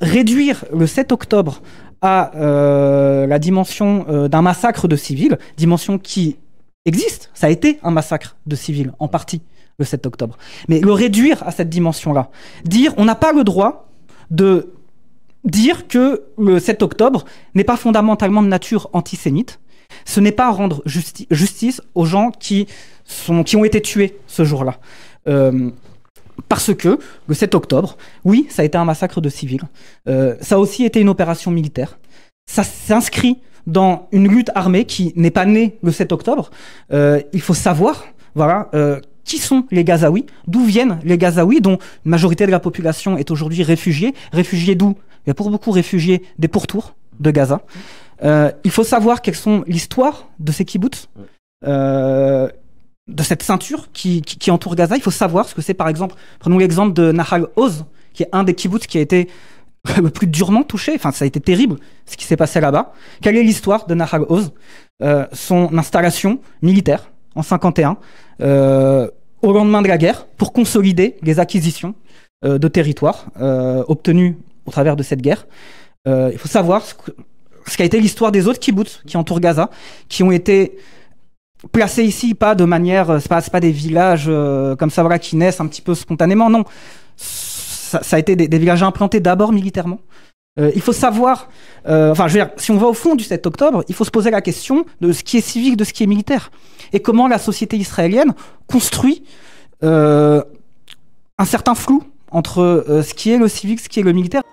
réduire le 7 octobre à la dimension d'un massacre de civils, dimension qui existe, ça a été un massacre de civils, en partie, le 7 octobre. Mais le réduire à cette dimension-là, dire on n'a pas le droit de dire que le 7 octobre n'est pas fondamentalement de nature antisémite, ce n'est pas rendre justice aux gens qui ont été tués ce jour-là. Parce que le 7 octobre, oui, ça a été un massacre de civils, ça a aussi été une opération militaire, ça s'inscrit dans une lutte armée qui n'est pas née le 7 octobre. Il faut savoir, voilà, qui sont les Gazaouis, d'où viennent les Gazaouis, dont une majorité de la population est aujourd'hui réfugiée. Réfugiés d'où? Il y a pour beaucoup réfugiés des pourtours de Gaza. Il faut savoir quelles sont l'histoire de ces kibboutz, de cette ceinture qui entoure Gaza. Il faut savoir ce que c'est, par exemple, prenons l'exemple de Nahal Oz, qui est un des kibboutz qui a été le plus durement touché. Enfin, ça a été terrible ce qui s'est passé là-bas. Quelle est l'histoire de Nahal Oz? Son installation militaire en 51, au lendemain de la guerre, pour consolider les acquisitions de territoires obtenues au travers de cette guerre. Il faut savoir ce qu'a été l'histoire des autres kibbutz qui entourent Gaza, qui ont été placés ici, pas de manière, c'est pas des villages comme ça, voilà, qui naissent un petit peu spontanément, non. Ça a été des villages implantés d'abord militairement. Il faut savoir, enfin, je veux dire, si on va au fond du 7 octobre, il faut se poser la question de ce qui est civil, de ce qui est militaire, et comment la société israélienne construit un certain flou entre ce qui est le civil, ce qui est le militaire.